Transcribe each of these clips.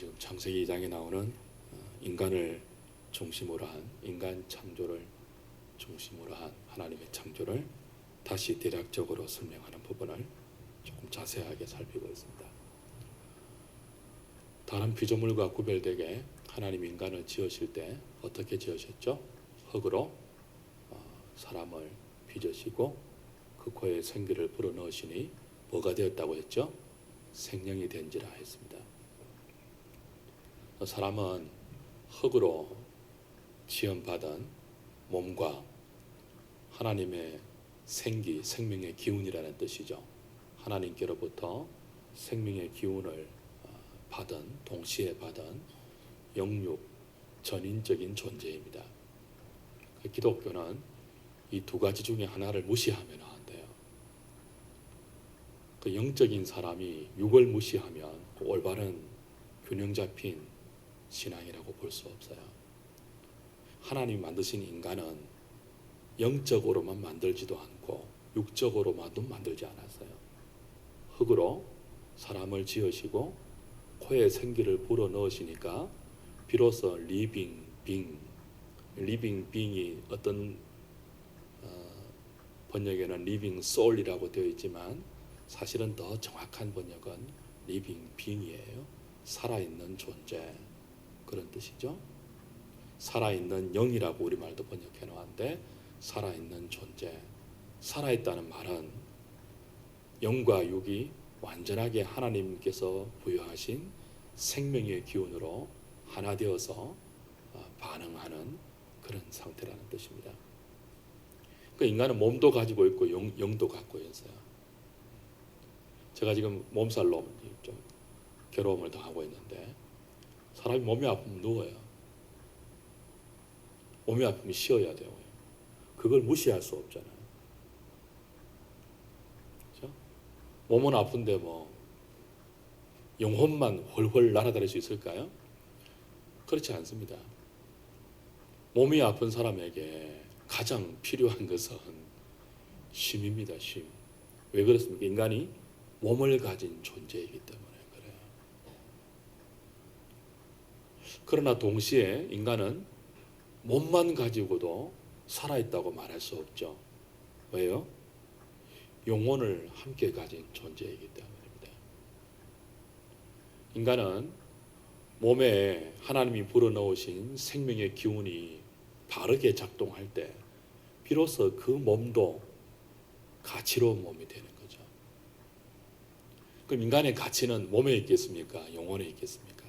지금 창세기 2장에 나오는 인간을 중심으로 한 인간 창조를 중심으로 한 하나님의 창조를 다시 대략적으로 설명하는 부분을 조금 자세하게 살피고 있습니다. 다른 피조물과 구별되게 하나님 인간을 지으실 때 어떻게 지으셨죠? 흙으로 사람을 빚으시고 그 코에 생기를 불어넣으시니 뭐가 되었다고 했죠? 생명이 된지라 했습니다. 사람은 흙으로 지음받은 몸과 하나님의 생기, 생명의 기운이라는 뜻이죠. 하나님께로부터 생명의 기운을 동시에 받은 영육, 전인적인 존재입니다. 기독교는 이 두 가지 중에 하나를 무시하면 안 돼요. 그 영적인 사람이 육을 무시하면 올바른 균형 잡힌 신앙이라고 볼 수 없어요. 하나님이 만드신 인간은 영적으로만 만들지도 않고 육적으로만도 만들지 않았어요. 흙으로 사람을 지으시고 코에 생기를 불어 넣으시니까 비로소 리빙 빙이 어떤 번역에는 리빙 소울이라고 되어 있지만 사실은 더 정확한 번역은 리빙 빙이에요. 살아있는 존재, 그런 뜻이죠. 살아있는 영이라고 우리말도 번역해 놓았는데 살아있는 존재, 살아있다는 말은 영과 육이 완전하게 하나님께서 부여하신 생명의 기운으로 하나 되어서 반응하는 그런 상태라는 뜻입니다. 그 인간은 몸도 가지고 있고 영도 갖고 있어요. 제가 지금 몸살로 좀 괴로움을 당하고 있는데 사람이 몸이 아프면 누워요. 몸이 아프면 쉬어야 돼요. 그걸 무시할 수 없잖아요. 그렇죠? 몸은 아픈데 뭐 영혼만 훨훨 날아다닐 수 있을까요? 그렇지 않습니다. 몸이 아픈 사람에게 가장 필요한 것은 쉼입니다. 쉼. 왜 그렇습니까? 인간이 몸을 가진 존재이기 때문에 그래요. 그러나 동시에 인간은 몸만 가지고도 살아있다고 말할 수 없죠. 왜요? 영혼을 함께 가진 존재이기 때문입니다. 인간은 몸에 하나님이 불어넣으신 생명의 기운이 바르게 작동할 때 비로소 그 몸도 가치로운 몸이 되는 거죠. 그럼 인간의 가치는 몸에 있겠습니까? 영혼에 있겠습니까?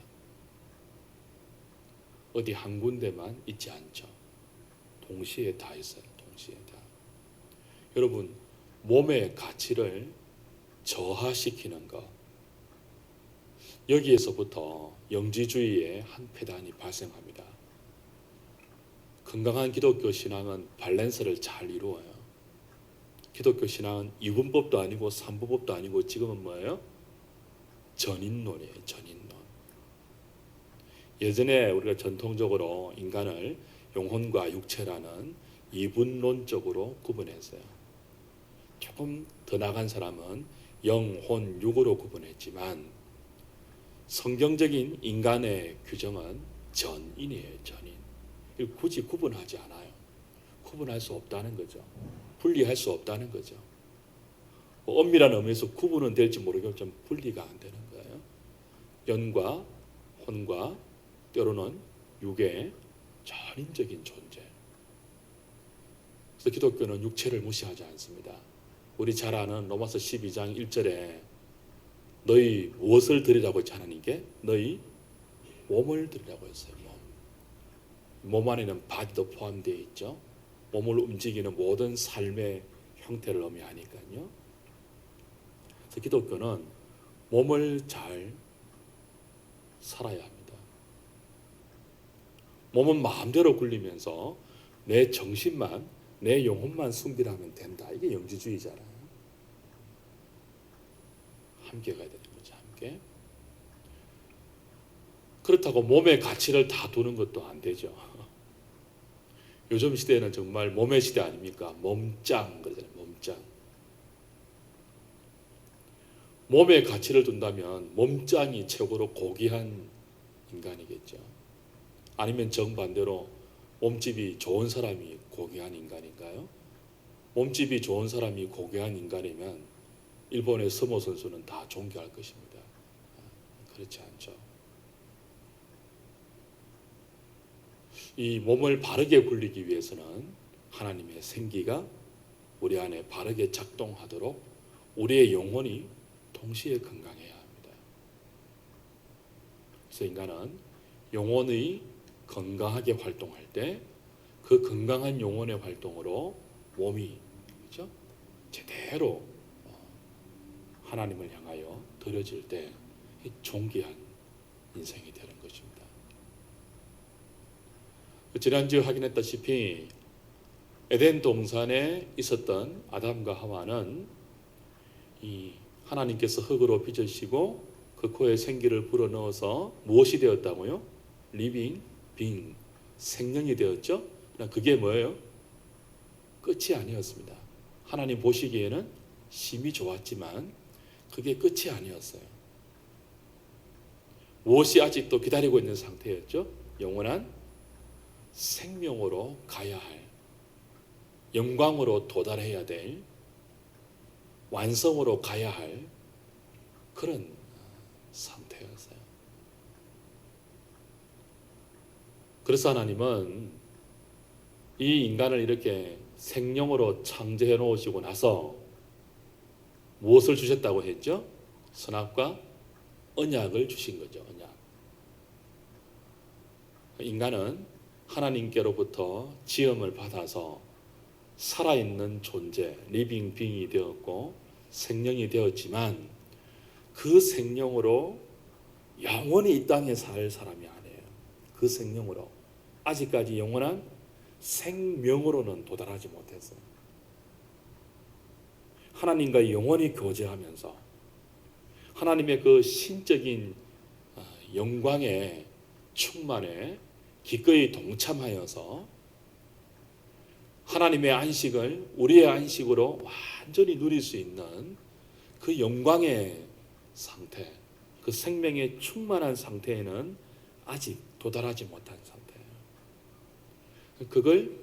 어디 한 군데만 있지 않죠. 동시에 다 있어요. 동시에 다. 여러분, 몸의 가치를 저하시키는 것, 여기에서부터 영지주의의 한 폐단이 발생합니다. 건강한 기독교 신앙은 밸런스를 잘 이루어요. 기독교 신앙은 이분법도 아니고 삼부법도 아니고 지금은 뭐예요? 전인론이에요. 전인론. 예전에 우리가 전통적으로 인간을 영혼과 육체라는 이분론적으로 구분했어요. 조금 더 나간 사람은 영혼, 육으로 구분했지만 성경적인 인간의 규정은 전인이에요. 전인. 굳이 구분하지 않아요. 구분할 수 없다는 거죠. 분리할 수 없다는 거죠. 엄밀한 의미에서 구분은 될지 모르겠지만 분리가 안 되는 거예요. 영과 혼과 때로는 육의 전인적인 존재. 그래서 기독교는 육체를 무시하지 않습니다. 우리 잘 아는 로마서 12장 1절에 너희 무엇을 드리라고 했지 하나님께? 너희 몸을 드리라고 했어요. 몸 안에는 바디도 포함되어 있죠. 몸을 움직이는 모든 삶의 형태를 의미하니까요. 그래서 기독교는 몸을 잘 살아야 합니다. 몸은 마음대로 굴리면서 내 정신만, 내 영혼만 숭배하면 된다. 이게 영지주의잖아요. 함께 가야 되는 거죠. 함께. 그렇다고 몸의 가치를 다 두는 것도 안 되죠. 요즘 시대는 정말 몸의 시대 아닙니까? 몸짱 그러잖아요. 몸짱. 몸의 가치를 둔다면 몸짱이 최고로 고귀한 인간이겠죠. 아니면 정반대로 몸집이 좋은 사람이 고귀한 인간인가요? 몸집이 좋은 사람이 고귀한 인간이면 일본의 스모 선수는 다 존경할 것입니다. 그렇지 않죠. 이 몸을 바르게 굴리기 위해서는 하나님의 생기가 우리 안에 바르게 작동하도록 우리의 영혼이 동시에 건강해야 합니다. 그래서 인간은 영혼이 건강하게 활동할 때 그 건강한 영혼의 활동으로 몸이 그렇죠? 제대로 하나님을 향하여 드려질 때 존귀한 인생이 되는 것입니다. 지난주에 확인했다시피 에덴 동산에 있었던 아담과 하와는 이 하나님께서 흙으로 빚으시고 그 코에 생기를 불어넣어서 무엇이 되었다고요? 리빙 빙 생명이 되었죠. 그게 뭐예요? 끝이 아니었습니다. 하나님 보시기에는 심히 좋았지만 그게 끝이 아니었어요. 무엇이 아직도 기다리고 있는 상태였죠? 영원한 생명으로 가야 할, 영광으로 도달해야 될, 완성으로 가야 할 그런 상태였어요. 그래서 하나님은 이 인간을 이렇게 생명으로 창조해 놓으시고 나서 무엇을 주셨다고 했죠? 선악과 언약을 주신 거죠. 언약. 인간은 하나님께로부터 지음을 받아서 살아있는 존재, 리빙 빙이 되었고 생명이 되었지만 그 생명으로 영원히 이 땅에 살 사람이 아니에요. 그 생명으로 아직까지 영원한 생명으로는 도달하지 못했어요. 하나님과 영원히 교제하면서 하나님의 그 신적인 영광의 충만에 기꺼이 동참하여서 하나님의 안식을 우리의 안식으로 완전히 누릴 수 있는 그 영광의 상태, 그 생명의 충만한 상태에는 아직 도달하지 못한 상태예요. 그걸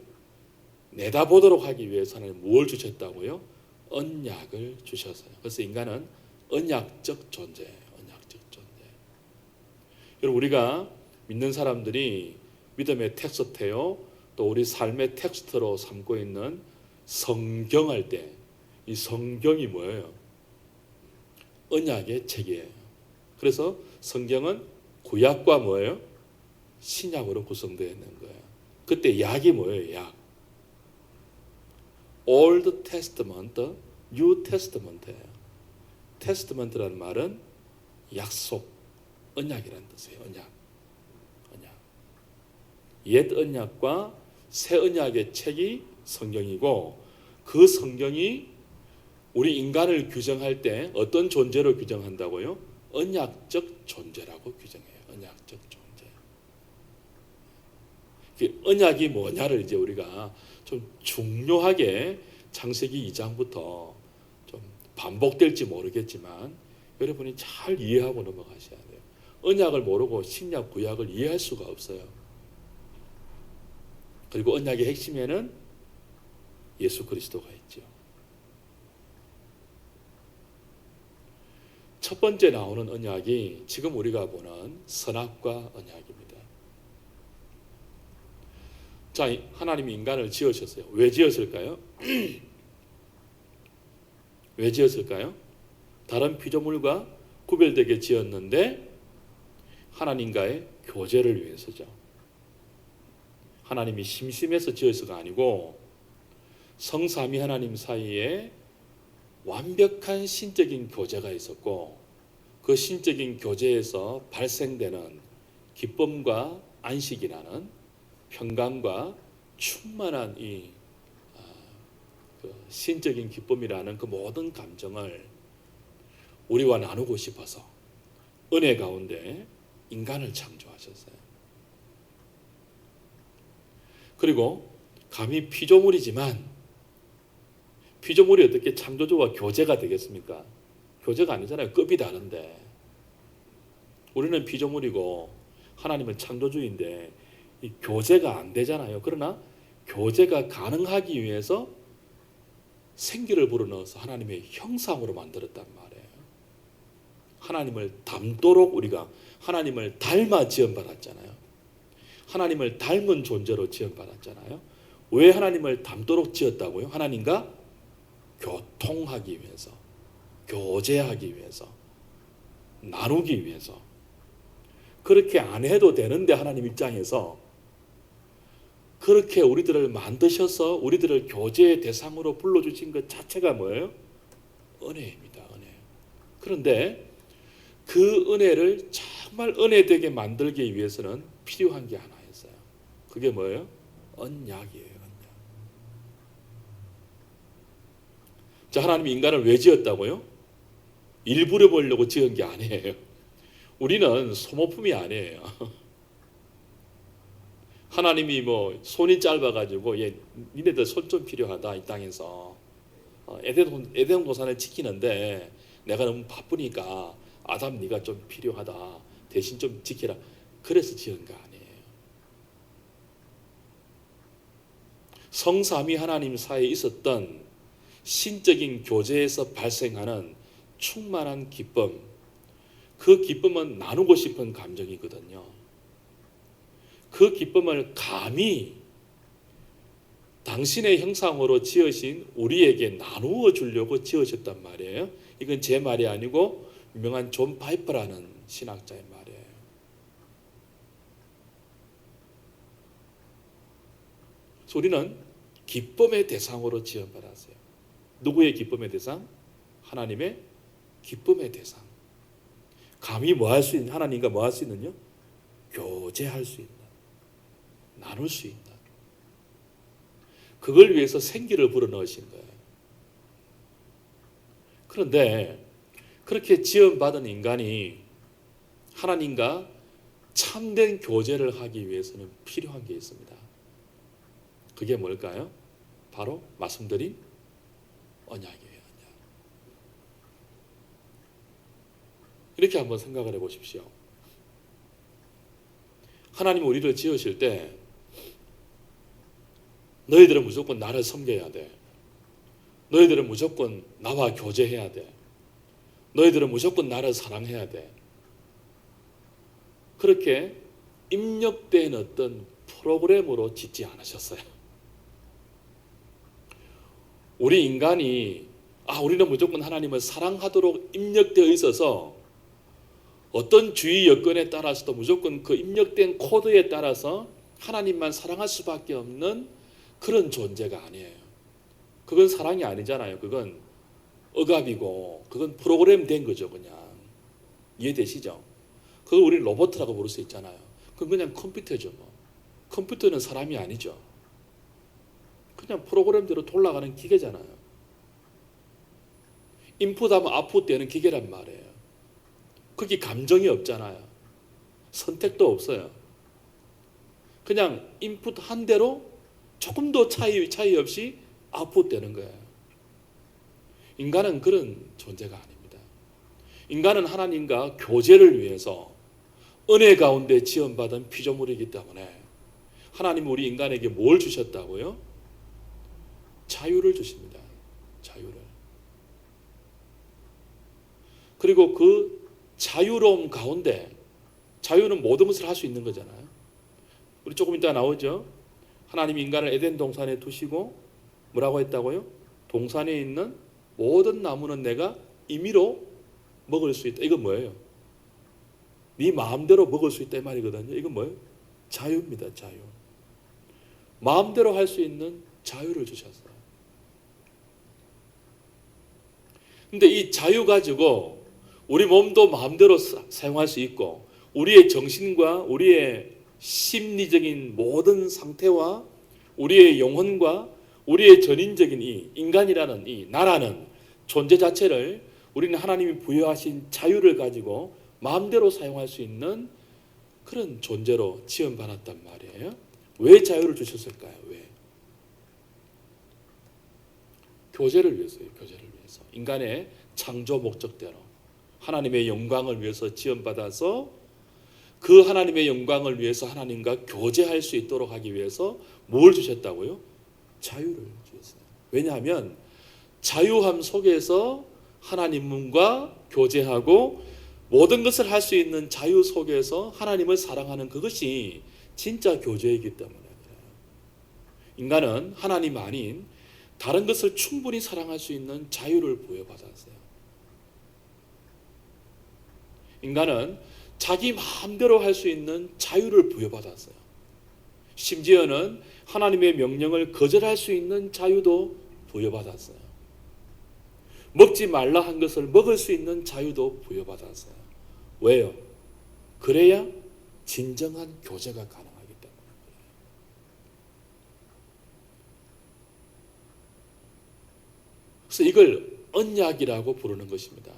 내다보도록 하기 위해서는 뭘 주셨다고요? 언약을 주셨어요. 그래서 인간은 언약적 존재예요. 언약적 존재. 여러분, 우리가 믿는 사람들이 믿음의 텍스트요, 또 우리 삶의 텍스트로 삼고 있는 성경할 때 이 성경이 뭐예요? 언약의 책이에요. 그래서 성경은 구약과 뭐예요? 신약으로 구성되어 있는 거예요. 그때 약이 뭐예요? 약. Old Testament, New Testament예요. Testament라는 말은 약속, 언약이라는 뜻이에요. 언약. 옛 언약과 새 언약의 책이 성경이고 그 성경이 우리 인간을 규정할 때 어떤 존재로 규정한다고요? 언약적 존재라고 규정해요. 언약적 존재. 그 언약이 뭐냐를 이제 우리가 좀 중요하게 창세기 2장부터 좀 반복될지 모르겠지만 여러분이 잘 이해하고 넘어가셔야 돼요. 언약을 모르고 신약 구약을 이해할 수가 없어요. 그리고 언약의 핵심에는 예수 그리스도가 있죠. 첫 번째 나오는 언약이 지금 우리가 보는 선악과 언약입니다. 자, 하나님이 인간을 지으셨어요. 왜 지었을까요? 왜 지었을까요? 다른 피조물과 구별되게 지었는데 하나님과의 교제를 위해서죠. 하나님이 심심해서 지어서가 아니고 성삼위 하나님 사이에 완벽한 신적인 교제가 있었고 그 신적인 교제에서 발생되는 기쁨과 안식이라는 평강과 충만한 이 신적인 기쁨이라는 그 모든 감정을 우리와 나누고 싶어서 은혜 가운데 인간을 창조하셨어요. 그리고 감히 피조물이지만 피조물이 어떻게 창조주와 교제가 되겠습니까? 교제가 아니잖아요. 급이 다른데. 우리는 피조물이고 하나님은 창조주인데 이 교제가 안 되잖아요. 그러나 교제가 가능하기 위해서 생기를 불어넣어서 하나님의 형상으로 만들었단 말이에요. 하나님을 닮도록 우리가 하나님을 닮아 지음받았잖아요. 하나님을 닮은 존재로 지음받았잖아요. 왜 하나님을 닮도록 지었다고요? 하나님과 교통하기 위해서, 교제하기 위해서, 나누기 위해서. 그렇게 안 해도 되는데 하나님 입장에서 그렇게 우리들을 만드셔서 우리들을 교제의 대상으로 불러주신 것 자체가 뭐예요? 은혜입니다. 은혜. 그런데 그 은혜를 정말 은혜되게 만들기 위해서는 필요한 게 하나 있어요. 그게 뭐예요? 언약이에요. 언약. 자, 하나님이 인간을 왜 지었다고요? 일부러 보려고 지은 게 아니에요. 우리는 소모품이 아니에요. 하나님이 뭐 손이 짧아가지고 니네들 손 좀 필요하다 이 땅에서 에덴 동산을 지키는데 내가 너무 바쁘니까 아담 네가 좀 필요하다 대신 좀 지키라 그래서 지은 거 아니에요. 성삼위 하나님 사이에 있었던 신적인 교제에서 발생하는 충만한 기쁨, 그 기쁨은 나누고 싶은 감정이거든요. 그 기쁨을 감히 당신의 형상으로 지으신 우리에게 나누어 주려고 지으셨단 말이에요. 이건 제 말이 아니고 유명한 존 파이퍼라는 신학자의 말이에요. 그래서 우리는 기쁨의 대상으로 지원받았어요. 누구의 기쁨의 대상? 하나님의 기쁨의 대상. 감히 뭐 할 수 있는, 하나님과 뭐 할 수 있느냐? 교제할 수 있는, 나눌 수 있는. 그걸 위해서 생기를 불어넣으신 거예요. 그런데 그렇게 지원받은 인간이 하나님과 참된 교제를 하기 위해서는 필요한 게 있습니다. 그게 뭘까요? 바로 말씀드린 언약이에요. 언약. 이렇게 한번 생각을 해보십시오. 하나님 우리를 지으실 때 너희들은 무조건 나를 섬겨야 돼. 너희들은 무조건 나와 교제해야 돼. 너희들은 무조건 나를 사랑해야 돼. 그렇게 입력된 어떤 프로그램으로 짓지 않으셨어요. 우리 인간이 우리는 무조건 하나님을 사랑하도록 입력되어 있어서 어떤 주위 여건에 따라서도 무조건 그 입력된 코드에 따라서 하나님만 사랑할 수밖에 없는 그런 존재가 아니에요. 그건 사랑이 아니잖아요. 그건 억압이고 그건 프로그램 된 거죠. 그냥 이해되시죠? 그걸 우리 로봇이라고 부를 수 있잖아요. 그건 그냥 컴퓨터죠. 뭐. 컴퓨터는 사람이 아니죠. 그냥 프로그램대로 돌아가는 기계잖아요. 인풋하면 아웃풋 되는 기계란 말이에요. 거기 감정이 없잖아요. 선택도 없어요. 그냥 인풋 한 대로 조금도 차이 없이 아웃풋 되는 거예요. 인간은 그런 존재가 아닙니다. 인간은 하나님과 교제를 위해서 은혜 가운데 지원받은 피조물이기 때문에 하나님은 우리 인간에게 뭘 주셨다고요? 자유를 주십니다. 자유를. 그리고 그 자유로움 가운데 자유는 모든 것을 할 수 있는 거잖아요. 우리 조금 이따 나오죠. 하나님이 인간을 에덴 동산에 두시고 뭐라고 했다고요? 동산에 있는 모든 나무는 내가 임의로 먹을 수 있다. 이건 뭐예요? 네 마음대로 먹을 수 있다 이 말이거든요. 이건 뭐예요? 자유입니다. 자유. 마음대로 할 수 있는 자유를 주셨어요. 근데 이 자유 가지고 우리 몸도 마음대로 사용할 수 있고 우리의 정신과 우리의 심리적인 모든 상태와 우리의 영혼과 우리의 전인적인 이 인간이라는 이 나라는 존재 자체를 우리는 하나님이 부여하신 자유를 가지고 마음대로 사용할 수 있는 그런 존재로 지원받았단 말이에요. 왜 자유를 주셨을까요? 왜? 교제를 위해서요. 교제를 위해서. 인간의 창조 목적대로 하나님의 영광을 위해서 지원받아서 그 하나님의 영광을 위해서 하나님과 교제할 수 있도록 하기 위해서 뭘 주셨다고요? 자유를 주셨어요. 왜냐하면 자유함 속에서 하나님과 교제하고 모든 것을 할 수 있는 자유 속에서 하나님을 사랑하는 그것이 진짜 교제이기 때문에 그래요. 인간은 하나님 아닌 다른 것을 충분히 사랑할 수 있는 자유를 부여받았어요. 인간은 자기 마음대로 할 수 있는 자유를 부여받았어요. 심지어는 하나님의 명령을 거절할 수 있는 자유도 부여받았어요. 먹지 말라 한 것을 먹을 수 있는 자유도 부여받았어요. 왜요? 그래야 진정한 교제가 가능하기 때문에. 그래서 이걸 언약이라고 부르는 것입니다.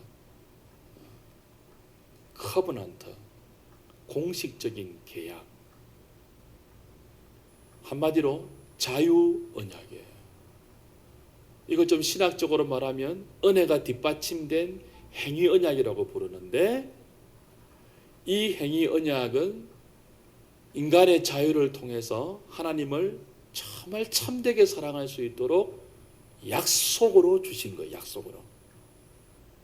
커버넌트, 공식적인 계약. 한마디로 자유 언약이에요. 이걸 좀 신학적으로 말하면 은혜가 뒷받침된 행위 언약이라고 부르는데, 이 행위 언약은 인간의 자유를 통해서 하나님을 정말 참되게 사랑할 수 있도록 약속으로 주신 거예요. 약속으로.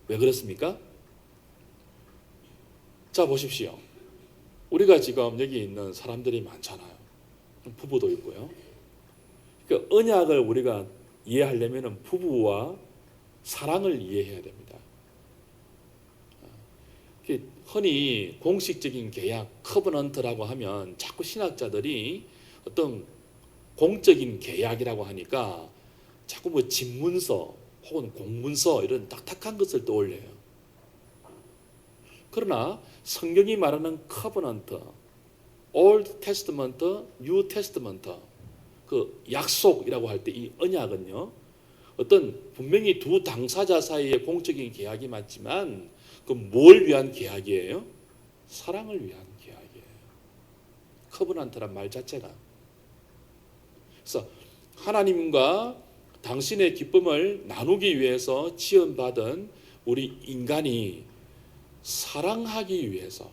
왜 그렇습니까? 자, 보십시오. 우리가 지금 여기 있는 사람들이 많잖아요. 부부도 있고요. 그 언약을 우리가 이해하려면 부부와 사랑을 이해해야 됩니다. 흔히 공식적인 계약, 커버넌트라고 하면 자꾸 신학자들이 어떤 공적인 계약이라고 하니까 자꾸 뭐 집문서 혹은 공문서 이런 딱딱한 것을 떠올려요. 그러나 성경이 말하는 커버넌트, Old Testament, New Testament, 그 약속이라고 할 때 이 언약은요, 어떤 분명히 두 당사자 사이의 공적인 계약이 맞지만 그 뭘 위한 계약이에요? 사랑을 위한 계약이에요. 커버넌트란 말 자체가. 그래서 하나님과 당신의 기쁨을 나누기 위해서 지원받은 우리 인간이 사랑하기 위해서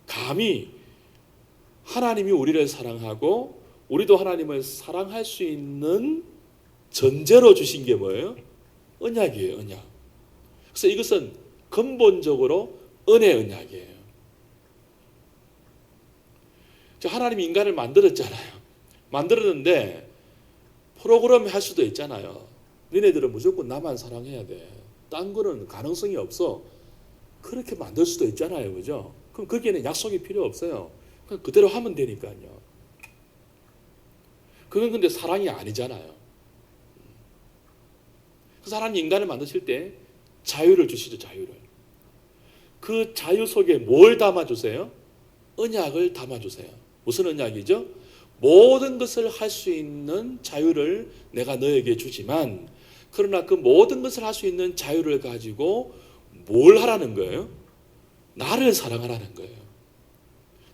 감히 하나님이 우리를 사랑하고 우리도 하나님을 사랑할 수 있는 전제로 주신 게 뭐예요? 언약이에요. 언약. 그래서 이것은 근본적으로 은혜 언약이에요. 하나님이 인간을 만들었잖아요. 만들었는데 프로그램 할 수도 있잖아요. 너네들은 무조건 나만 사랑해야 돼. 딴 거는 가능성이 없어. 그렇게 만들 수도 있잖아요. 그죠? 그럼 거기에는 약속이 필요 없어요. 그냥 그대로 하면 되니까요. 그건 근데 사랑이 아니잖아요. 그래서 하나님 인간을 만드실 때 자유를 주시죠. 자유를. 그 자유 속에 뭘 담아주세요? 언약을 담아주세요. 무슨 언약이죠? 모든 것을 할 수 있는 자유를 내가 너에게 주지만, 그러나 그 모든 것을 할 수 있는 자유를 가지고 뭘 하라는 거예요? 나를 사랑하라는 거예요.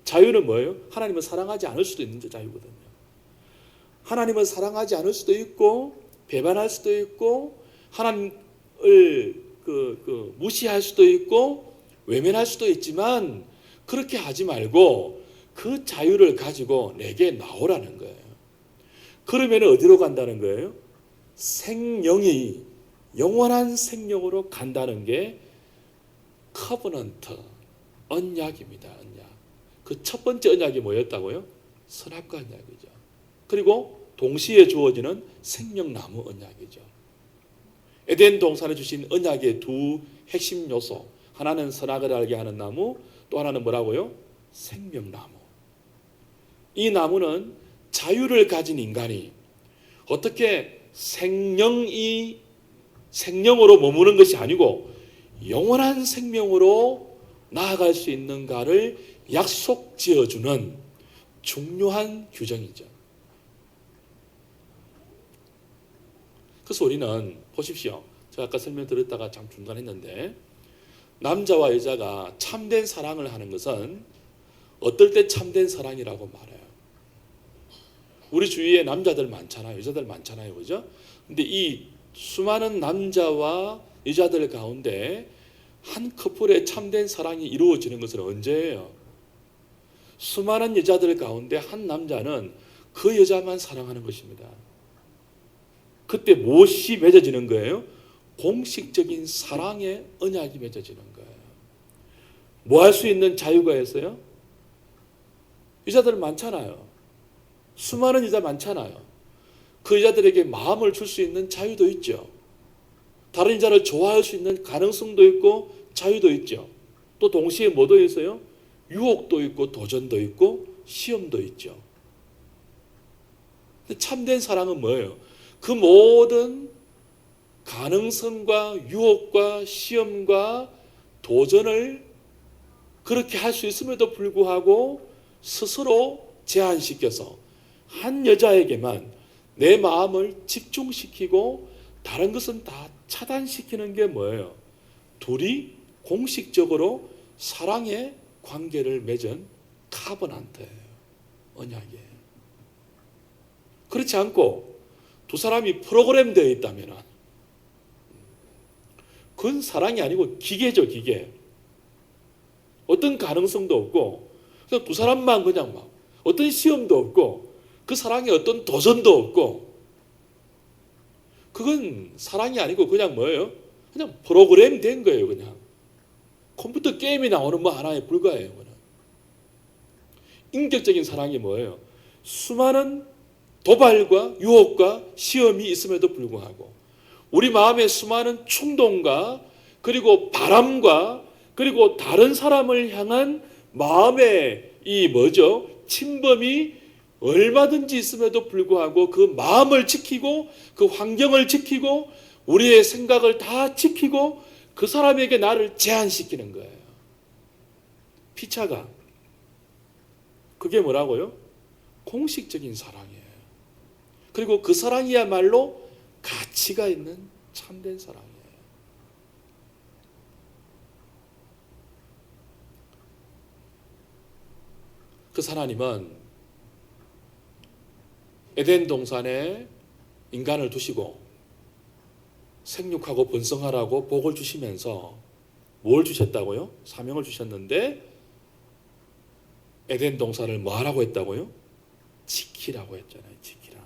자유는 뭐예요? 하나님을 사랑하지 않을 수도 있는 자유거든요. 하나님을 사랑하지 않을 수도 있고 배반할 수도 있고 하나님을 무시할 수도 있고 외면할 수도 있지만, 그렇게 하지 말고 그 자유를 가지고 내게 나오라는 거예요. 그러면 어디로 간다는 거예요? 생명이 영원한 생명으로 간다는 게 커버넌트, 언약입니다. 언약. 그 첫 번째 언약이 뭐였다고요? 선악과 언약이죠. 그리고 동시에 주어지는 생명나무 언약이죠. 에덴 동산에 주신 언약의 두 핵심 요소, 하나는 선악을 알게 하는 나무, 또 하나는 뭐라고요? 생명나무. 이 나무는 자유를 가진 인간이 어떻게 생명으로 머무는 것이 아니고 영원한 생명으로 나아갈 수 있는가를 약속 지어주는 중요한 규정이죠. 그래서 우리는 보십시오. 제가 아까 설명드렸다가 잠 중단했는데, 남자와 여자가 참된 사랑을 하는 것은 어떨 때 참된 사랑이라고 말해요. 우리 주위에 남자들 많잖아요. 여자들 많잖아요. 그죠? 근데 이 수많은 남자와 여자들 가운데 한 커플의 참된 사랑이 이루어지는 것은 언제예요? 수많은 여자들 가운데 한 남자는 그 여자만 사랑하는 것입니다. 그때 무엇이 맺어지는 거예요? 공식적인 사랑의 언약이 맺어지는 거예요. 뭐 할 수 있는 자유가 있어요? 여자들 많잖아요. 수많은 여자 많잖아요. 그 여자들에게 마음을 줄 수 있는 자유도 있죠. 다른 여자를 좋아할 수 있는 가능성도 있고 자유도 있죠. 또 동시에 뭐도 있어요? 유혹도 있고 도전도 있고 시험도 있죠. 참된 사랑은 뭐예요? 그 모든 가능성과 유혹과 시험과 도전을 그렇게 할 수 있음에도 불구하고 스스로 제한시켜서 한 여자에게만 내 마음을 집중시키고 다른 것은 다 차단시키는 게 뭐예요? 둘이 공식적으로 사랑의 관계를 맺은 카버넌트예요. 언약이에요. 그렇지 않고 두 사람이 프로그램 되어 있다면 그건 사랑이 아니고 기계죠, 기계. 어떤 가능성도 없고 그냥 두 사람만 그냥 막 어떤 시험도 없고 그 사랑에 어떤 도전도 없고 그건 사랑이 아니고 그냥 뭐예요? 그냥 프로그램 된 거예요. 그냥 컴퓨터 게임이 나오는 뭐 하나에 불과해요. 그냥. 인격적인 사랑이 뭐예요? 수많은 도발과 유혹과 시험이 있음에도 불구하고 우리 마음에 수많은 충동과 그리고 바람과 그리고 다른 사람을 향한 마음의 이 뭐죠? 침범이 얼마든지 있음에도 불구하고 그 마음을 지키고 그 환경을 지키고 우리의 생각을 다 지키고 그 사람에게 나를 제한시키는 거예요. 피차가. 그게 뭐라고요? 공식적인 사랑이에요. 그리고 그 사랑이야말로 가치가 있는 참된 사랑이에요. 그 하나님은 에덴 동산에 인간을 두시고 생육하고 번성하라고 복을 주시면서 뭘 주셨다고요? 사명을 주셨는데 에덴 동산을 뭐 하라고 했다고요? 지키라고 했잖아요. 지키라.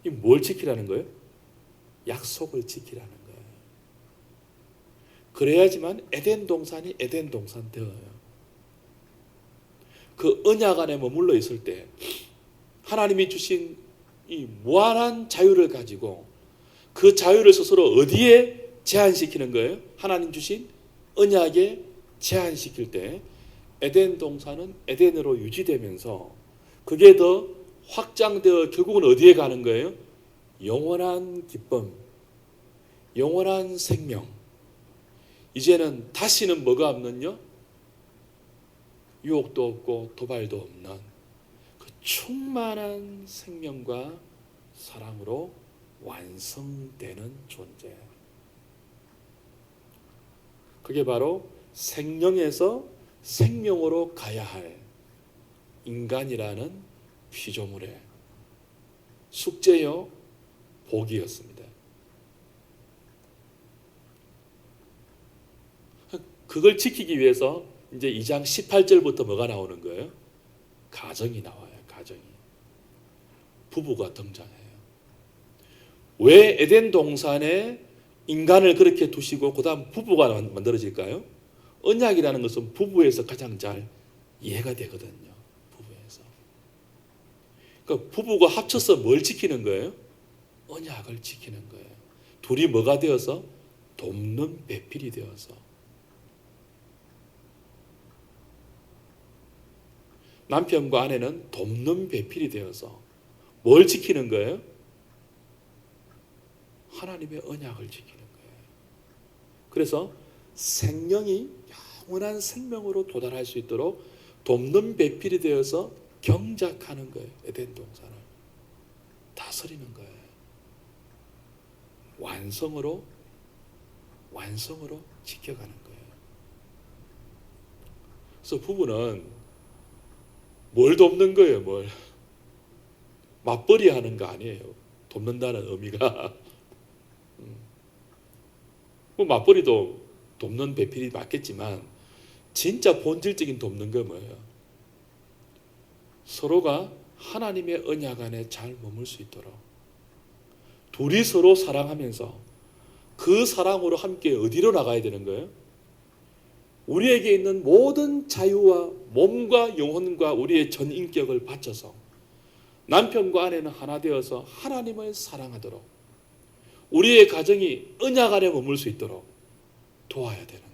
이 뭘 지키라는 거예요? 약속을 지키라는 거예요. 그래야지만 에덴 동산이 에덴 동산 되어요. 그 언약 안에 머물러 있을 때 하나님이 주신 이 무한한 자유를 가지고 그 자유를 스스로 어디에 제한시키는 거예요? 하나님 주신 언약에 제한시킬 때 에덴 동산은 에덴으로 유지되면서 그게 더 확장되어 결국은 어디에 가는 거예요? 영원한 기쁨, 영원한 생명. 이제는 다시는 뭐가 없는요? 유혹도 없고 도발도 없는 그 충만한 생명과 사랑으로 완성되는 존재. 그게 바로 생명에서 생명으로 가야 할 인간이라는 피조물의 숙제요 복이었습니다. 그걸 지키기 위해서 이제 2장 18절부터 뭐가 나오는 거예요? 가정이 나와요. 가정이. 부부가 등장해요. 왜 에덴 동산에 인간을 그렇게 두시고 그 다음 부부가 만들어질까요? 언약이라는 것은 부부에서 가장 잘 이해가 되거든요. 부부에서. 그러니까 부부가 합쳐서 뭘 지키는 거예요? 언약을 지키는 거예요. 둘이 뭐가 되어서? 돕는 배필이 되어서. 남편과 아내는 돕는 배필이 되어서 뭘 지키는 거예요? 하나님의 언약을 지키는 거예요. 그래서 생명이 영원한 생명으로 도달할 수 있도록 돕는 배필이 되어서 경작하는 거예요. 에덴 동산을 다스리는 거예요. 완성으로 지켜가는 거예요. 그래서 부부는 뭘 돕는 거예요? 뭘 맞벌이 하는 거 아니에요. 돕는다는 의미가 뭐 맞벌이도 돕는 배필이 맞겠지만 진짜 본질적인 돕는 게 뭐예요? 서로가 하나님의 언약 안에 잘 머물 수 있도록 둘이 서로 사랑하면서 그 사랑으로 함께 어디로 나가야 되는 거예요? 우리에게 있는 모든 자유와 몸과 영혼과 우리의 전 인격을 바쳐서 남편과 아내는 하나 되어서 하나님을 사랑하도록 우리의 가정이 언약 안에 머물 수 있도록 도와야 되는 거예요.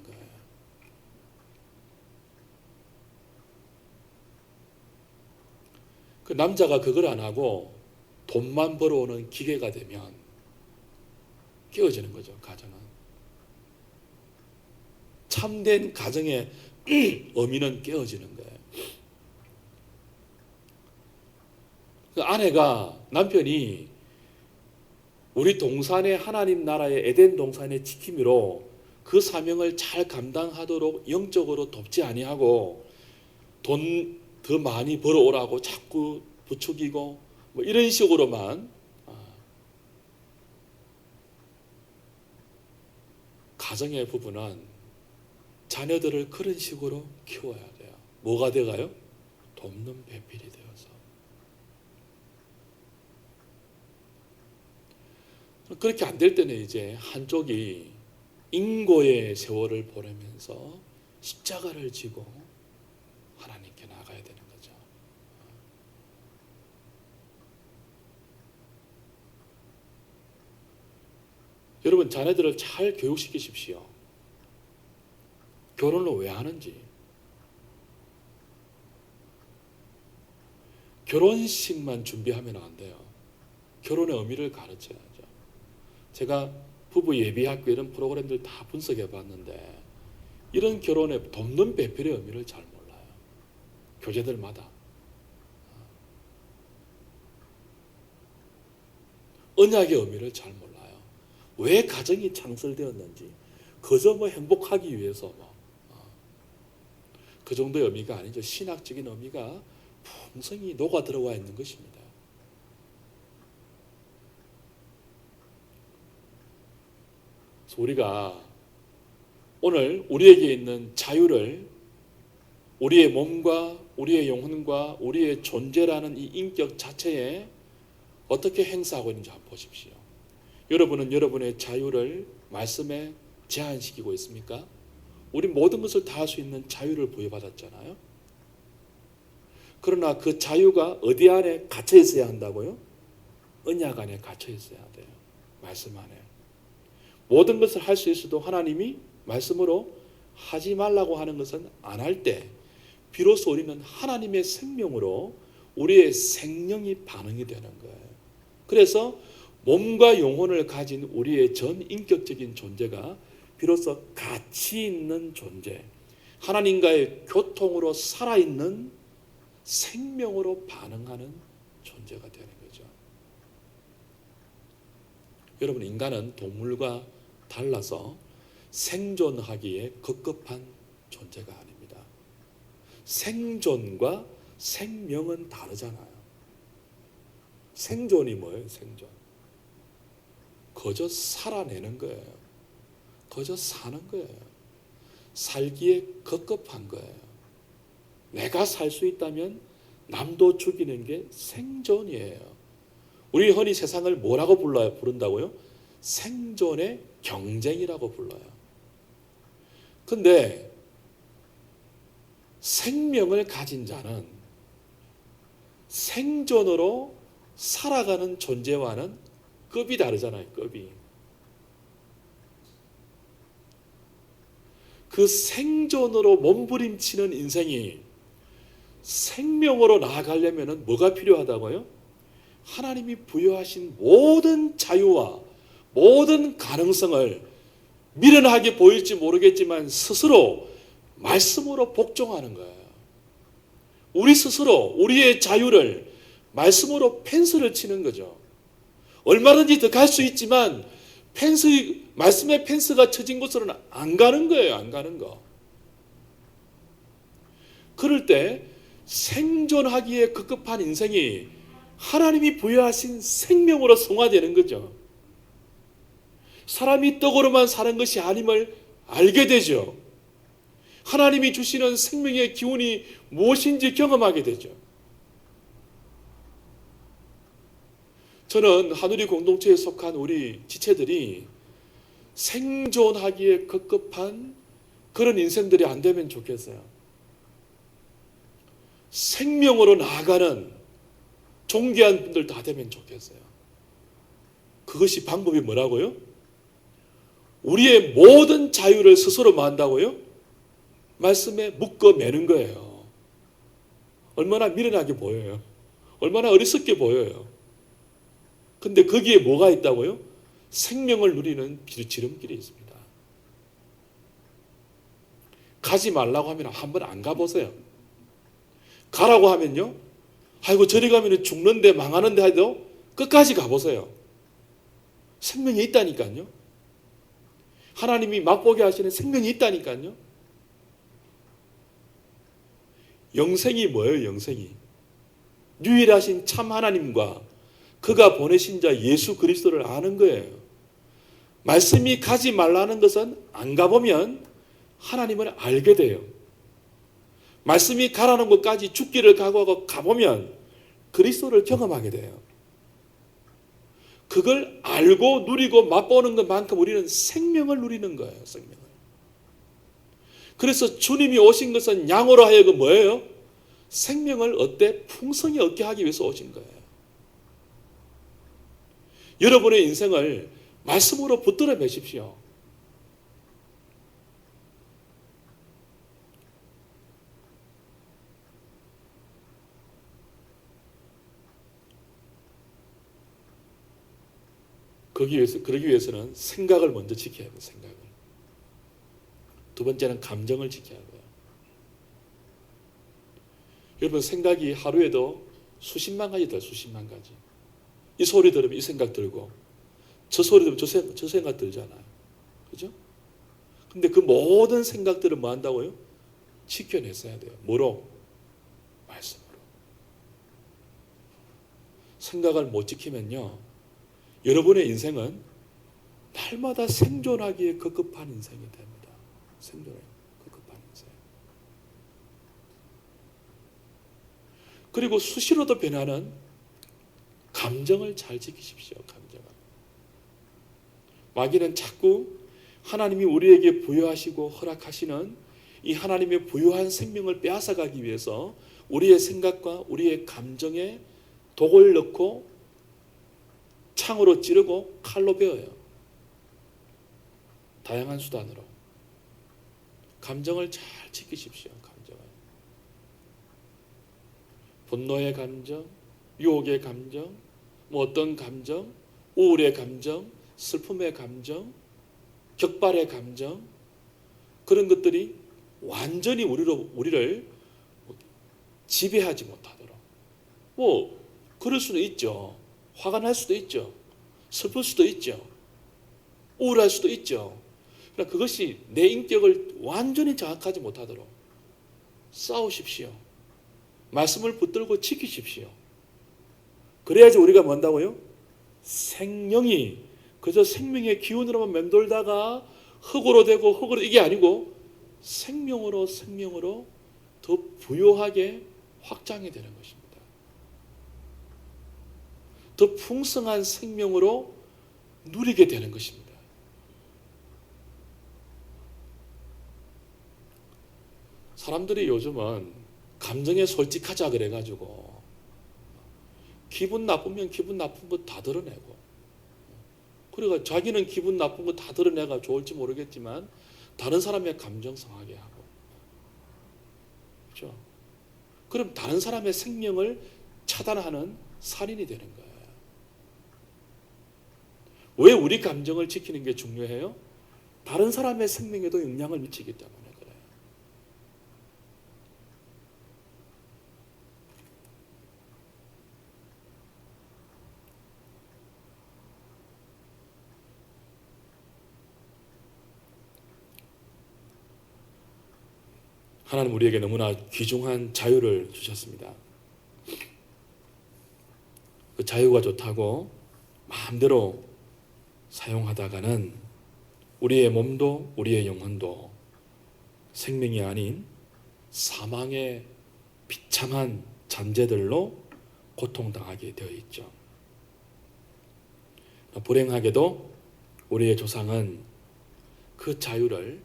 그 남자가 그걸 안 하고 돈만 벌어오는 기계가 되면 깨어지는 거죠, 가정은. 참된 가정의 의미는 깨어지는 거예요. 그 아내가, 남편이 우리 동산의 하나님 나라의 에덴 동산의 지킴이로 그 사명을 잘 감당하도록 영적으로 돕지 아니하고 돈 더 많이 벌어오라고 자꾸 부추기고 뭐 이런 식으로만 가정의 부부는 자녀들을 그런 식으로 키워야 돼요. 뭐가 돼가요? 돕는 배필이 되어서. 그렇게 안 될 때는 이제 한쪽이 인고의 세월을 보내면서 십자가를 지고 하나님께 나가야 되는 거죠. 여러분, 자녀들을 잘 교육시키십시오. 결혼을 왜 하는지. 결혼식만 준비하면 안 돼요. 결혼의 의미를 가르쳐야죠. 제가 부부 예비학교 이런 프로그램들 다 분석해 봤는데 이런 결혼의 돕는 배필의 의미를 잘 몰라요. 교재들마다. 언약의 의미를 잘 몰라요. 왜 가정이 창설되었는지, 그저 뭐 행복하기 위해서 그 정도의 의미가 아니죠. 신학적인 의미가 풍성히 녹아 들어와 있는 것입니다. 그래서 우리가 오늘 우리에게 있는 자유를 우리의 몸과 우리의 영혼과 우리의 존재라는 이 인격 자체에 어떻게 행사하고 있는지 한번 보십시오. 여러분은 여러분의 자유를 말씀에 제한시키고 있습니까? 우리 모든 것을 다 할 수 있는 자유를 부여받았잖아요. 그러나 그 자유가 어디 안에 갇혀 있어야 한다고요? 언약 안에 갇혀 있어야 돼요. 말씀 안에. 모든 것을 할 수 있어도 하나님이 말씀으로 하지 말라고 하는 것은 안 할 때 비로소 우리는 하나님의 생명으로 우리의 생명이 반응이 되는 거예요. 그래서 몸과 영혼을 가진 우리의 전 인격적인 존재가 비로소 가치 있는 존재, 하나님과의 교통으로 살아있는 생명으로 반응하는 존재가 되는 거죠. 여러분, 인간은 동물과 달라서 생존하기에 급급한 존재가 아닙니다. 생존과 생명은 다르잖아요. 생존이 뭐예요? 생존. 거저 살아내는 거예요. 거저 사는 거예요. 살기에 급급한 거예요. 내가 살 수 있다면 남도 죽이는 게 생존이에요. 우리 흔히 세상을 뭐라고 부른다고요? 생존의 경쟁이라고 불러요. 근데 생명을 가진 자는 생존으로 살아가는 존재와는 급이 다르잖아요. 급이. 그 생존으로 몸부림치는 인생이 생명으로 나아가려면 뭐가 필요하다고요? 하나님이 부여하신 모든 자유와 모든 가능성을 미련하게 보일지 모르겠지만 스스로 말씀으로 복종하는 거예요. 우리 스스로 우리의 자유를 말씀으로 펜스를 치는 거죠. 얼마든지 더 갈 수 있지만 말씀의 펜스가 쳐진 곳으로는 안 가는 거예요. 안 가는 거. 그럴 때 생존하기에 급급한 인생이 하나님이 부여하신 생명으로 성화되는 거죠. 사람이 떡으로만 사는 것이 아님을 알게 되죠. 하나님이 주시는 생명의 기운이 무엇인지 경험하게 되죠. 저는 하누리 공동체에 속한 우리 지체들이 생존하기에 급급한 그런 인생들이 안 되면 좋겠어요. 생명으로 나아가는 존귀한 분들 다 되면 좋겠어요. 그것이 방법이 뭐라고요? 우리의 모든 자유를 스스로 뭐 한다고요? 말씀에 묶어 매는 거예요. 얼마나 미련하게 보여요. 얼마나 어리석게 보여요. 근데 거기에 뭐가 있다고요? 생명을 누리는 지름길이 있습니다. 가지 말라고 하면 한번 안 가보세요. 가라고 하면요, 아이고 저리 가면 죽는데 망하는데 해도 끝까지 가보세요. 생명이 있다니까요. 하나님이 맛보게 하시는 생명이 있다니까요. 영생이 뭐예요? 영생이 유일하신 참 하나님과 그가 보내신 자 예수 그리스도를 아는 거예요. 말씀이 가지 말라는 것은 안 가보면 하나님을 알게 돼요. 말씀이 가라는 것까지 죽기를 각오하고 가보면 그리스도를 경험하게 돼요. 그걸 알고 누리고 맛보는 것만큼 우리는 생명을 누리는 거예요. 생명을. 그래서 주님이 오신 것은 양으로 하여금 뭐예요? 생명을 어때? 풍성히 얻게 하기 위해서 오신 거예요. 여러분의 인생을 말씀으로 붙들어 매십시오. 그러기 위해서는 생각을 먼저 지켜야 돼요. 생각을. 두 번째는 감정을 지켜야 돼요. 여러분 생각이 하루에도 수십만 가지 들어요. 수십만 가지. 이 소리 들으면 이 생각 들고 저 소리 들으면 저 생각 들잖아요. 그죠? 근데 그 모든 생각들을 뭐 한다고요? 지켜냈어야 돼요. 뭐로? 말씀으로. 생각을 못 지키면요, 여러분의 인생은 날마다 생존하기에 급급한 인생이 됩니다. 생존하기에 급급한 인생. 그리고 수시로도 변하는 감정을 잘 지키십시오. 감정을. 마귀는 자꾸 하나님이 우리에게 부여하시고 허락하시는 이 하나님의 부유한 생명을 빼앗아가기 위해서 우리의 생각과 우리의 감정에 독을 넣고 창으로 찌르고 칼로 베어요. 다양한 수단으로. 감정을 잘 지키십시오. 감정을. 분노의 감정, 유혹의 감정, 어떤 감정, 우울의 감정, 슬픔의 감정, 격발의 감정, 그런 것들이 완전히 우리를 지배하지 못하도록. 그럴 수도 있죠. 화가 날 수도 있죠. 슬플 수도 있죠. 우울할 수도 있죠. 그러나 그것이 내 인격을 완전히 장악하지 못하도록 싸우십시오. 말씀을 붙들고 지키십시오. 그래야지 우리가 뭔다고요? 생명이 그저 생명의 기운으로만 맴돌다가 흙으로 되고 흙으로 이게 아니고 생명으로 더 부유하게 확장이 되는 것입니다. 더 풍성한 생명으로 누리게 되는 것입니다. 사람들이 요즘은 감정에 솔직하자 그래가지고 기분 나쁘면 기분 나쁜 거 다 드러내고, 그러니까 자기는 기분 나쁜 거 다 드러내가 좋을지 모르겠지만 다른 사람의 감정 상하게 하고, 그렇죠? 그럼 다른 사람의 생명을 차단하는 살인이 되는 거예요. 왜 우리 감정을 지키는 게 중요해요? 다른 사람의 생명에도 영향을 미치기 때문에 그래요. 하나님 우리에게 너무나 귀중한 자유를 주셨습니다. 그 자유가 좋다고 마음대로 사용하다가는 우리의 몸도 우리의 영혼도 생명이 아닌 사망의 비참한 잔재들로 고통당하게 되어 있죠. 불행하게도 우리의 조상은 그 자유를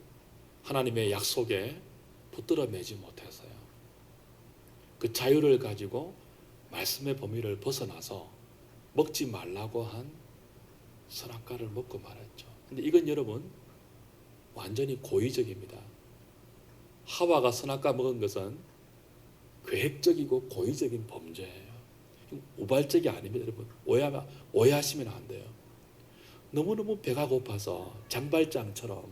하나님의 약속에 붙들어 매지 못해서요. 그 자유를 가지고 말씀의 범위를 벗어나서 먹지 말라고 한 선악과를 먹고 말았죠. 근데 이건 여러분 완전히 고의적입니다. 하와가 선악과 먹은 것은 계획적이고 고의적인 범죄예요. 우발적이 아닙니다. 여러분 오해하시면 안 돼요. 너무너무 배가 고파서 장발장처럼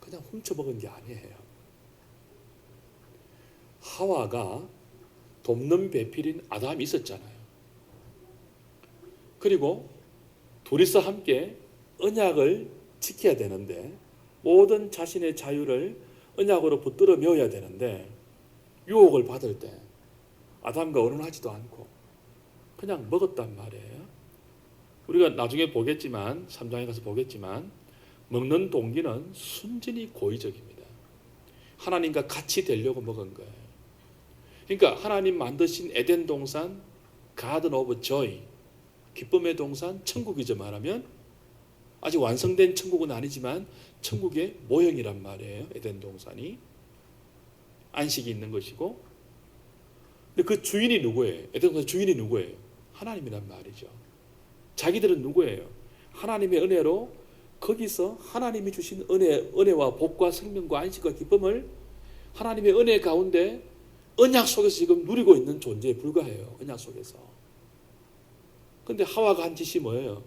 그냥 훔쳐먹은 게 아니에요. 하와가 돕는 배필인 아담이 있었잖아요. 그리고 둘이서 함께 언약을 지켜야 되는데 모든 자신의 자유를 언약으로 붙들어 메워야 되는데 유혹을 받을 때 아담과 의논하지도 않고 그냥 먹었단 말이에요. 우리가 나중에 보겠지만 3장에 가서 보겠지만 먹는 동기는 순전히 고의적입니다. 하나님과 같이 되려고 먹은 거예요. 그러니까 하나님 만드신 에덴 동산 가든 오브 조이, 기쁨의 동산, 천국이죠. 말하면 아직 완성된 천국은 아니지만 천국의 모형이란 말이에요. 에덴 동산이 안식이 있는 것이고, 근데 그 주인이 누구예요? 에덴 동산 주인이 누구예요? 하나님이란 말이죠. 자기들은 누구예요? 하나님의 은혜로 거기서 하나님이 주신 은혜와 복과 생명과 안식과 기쁨을 하나님의 은혜 가운데 언약 속에서 지금 누리고 있는 존재에 불과해요. 언약 속에서. 근데 하와가 한 짓이 뭐예요?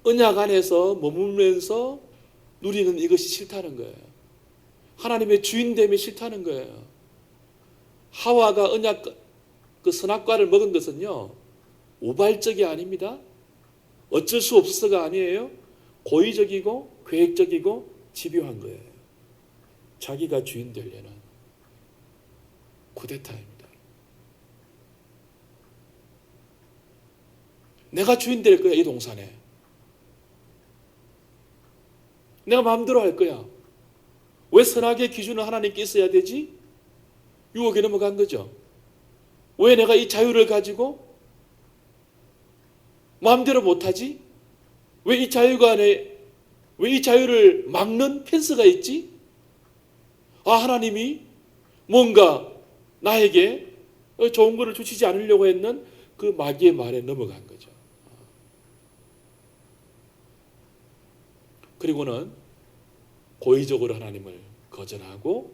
언약 안에서 머물면서 누리는 이것이 싫다는 거예요. 하나님의 주인됨이 싫다는 거예요. 하와가 언약 그 선악과를 먹은 것은요 우발적이 아닙니다. 어쩔 수 없어서가 아니에요. 고의적이고 계획적이고 집요한 거예요. 자기가 주인 되려는 쿠데타입니다. 내가 주인 될 거야 이 동산에. 내가 마음대로 할 거야. 왜 선악의 기준은 하나님께 있어야 되지? 유혹에 넘어간 거죠. 왜 내가 이 자유를 가지고 마음대로 못하지? 왜 이 자유를 막는 펜스가 있지? 하나님이 뭔가 나에게 좋은 것을 주시지 않으려고 했는 그 마귀의 말에 넘어간 거죠. 그리고는 고의적으로 하나님을 거절하고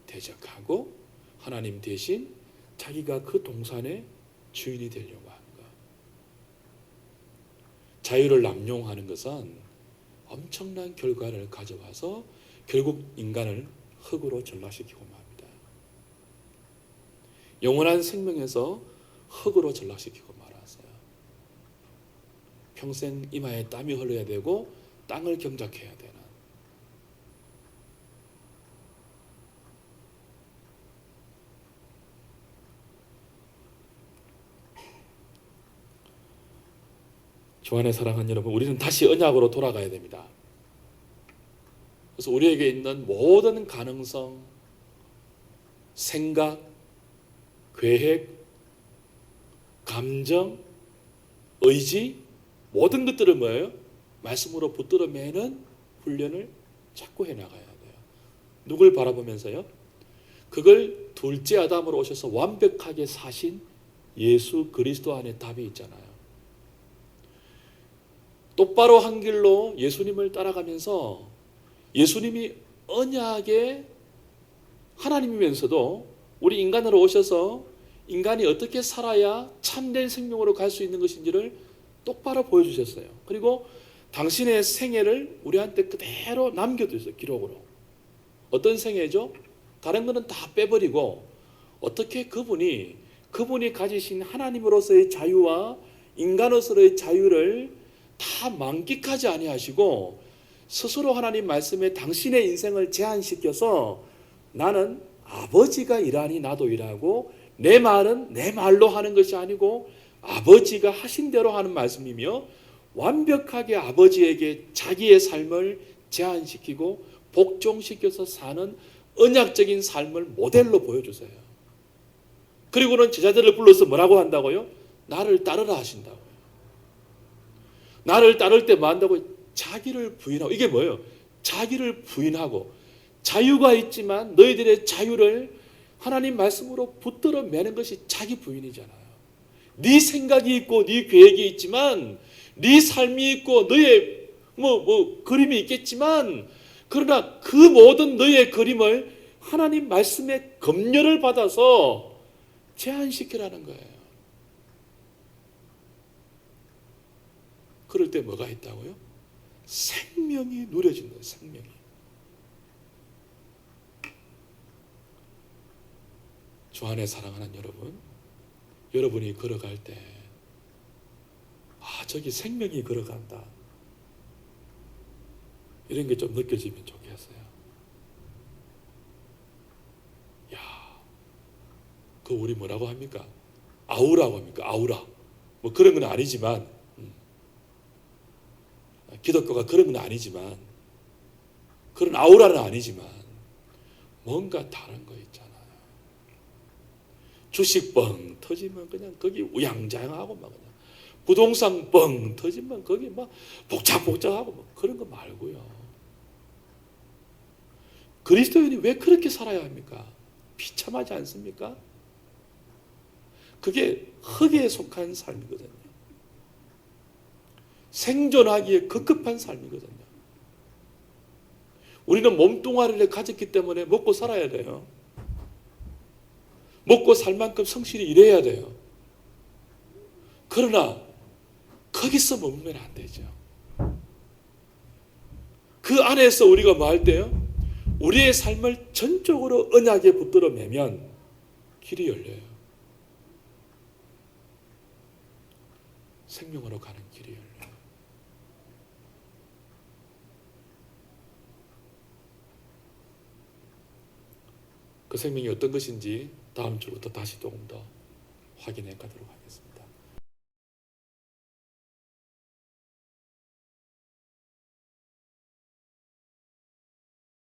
대적하고 하나님 대신 자기가 그 동산의 주인이 되려고 하는 것. 자유를 남용하는 것은 엄청난 결과를 가져와서 결국 인간을 흙으로 전락시키고 맙니다. 영원한 생명에서 흙으로 전락시키고 말았어요. 평생 이마에 땀이 흘러야 되고 땅을 경작해야 되는. 주 안에 사랑하는 여러분, 우리는 다시 언약으로 돌아가야 됩니다. 그래서 우리에게 있는 모든 가능성, 생각, 계획, 감정, 의지, 모든 것들을 뭐예요? 말씀으로 붙들어 매는 훈련을 자꾸 해나가야 돼요. 누굴 바라보면서요? 그걸 둘째 아담으로 오셔서 완벽하게 사신 예수 그리스도 안에 답이 있잖아요. 똑바로 한 길로 예수님을 따라가면서 예수님이 언약의 하나님이면서도 우리 인간으로 오셔서 인간이 어떻게 살아야 참된 생명으로 갈 수 있는 것인지를 똑바로 보여주셨어요. 그리고 당신의 생애를 우리한테 그대로 남겨두셨어요. 기록으로. 어떤 생애죠? 다른 거는 다 빼버리고 어떻게 그분이 가지신 하나님으로서의 자유와 인간으로서의 자유를 다 만끽하지 아니하시고 스스로 하나님 말씀에 당신의 인생을 제한시켜서 나는 아버지가 일하니 나도 일하고 내 말은 내 말로 하는 것이 아니고 아버지가 하신 대로 하는 말씀이며 완벽하게 아버지에게 자기의 삶을 제한시키고 복종시켜서 사는 언약적인 삶을 모델로 보여주세요. 그리고는 제자들을 불러서 뭐라고 한다고요? 나를 따르라 하신다고요. 나를 따를 때 뭐 한다고요? 자기를 부인하고. 이게 뭐예요? 자기를 부인하고 자유가 있지만 너희들의 자유를 하나님 말씀으로 붙들어 매는 것이 자기 부인이잖아요. 네 생각이 있고 네 계획이 있지만 네 삶이 있고 너의 그림이 있겠지만 그러나 그 모든 너의 그림을 하나님 말씀의 검열을 받아서 제한시키라는 거예요. 그럴 때 뭐가 있다고요? 생명이 누려진다. 생명이. 주 안에 사랑하는 여러분, 여러분이 걸어갈 때 저기 생명이 걸어간다. 이런 게 좀 느껴지면 좋겠어요. 그 우리 뭐라고 합니까? 아우라고 합니까? 아우라. 뭐 그런 건 아니지만 기독교가 그런 건 아니지만 그런 아우라는 아니지만 뭔가 다른 거 있잖아요. 주식 뻥 터지면 그냥 거기 우양좌양하고 막 그냥 부동산 뻥 터지면 거기 막 복잡복잡하고 뭐 그런 거 말고요. 그리스도인이 왜 그렇게 살아야 합니까? 비참하지 않습니까? 그게 흙에 속한 삶이거든요. 생존하기에 급급한 삶이거든요. 우리는 몸뚱아리를 가졌기 때문에 먹고 살아야 돼요. 먹고 살 만큼 성실히 일해야 돼요. 그러나 거기서 머물면 안 되죠. 그 안에서 우리가 뭐 할 때요? 우리의 삶을 전적으로 언약에 붙들어 매면 길이 열려요. 생명으로 가는 길이 열려요. 그 생명이 어떤 것인지 다음 주부터 다시 조금 더 확인해 가도록 하겠습니다.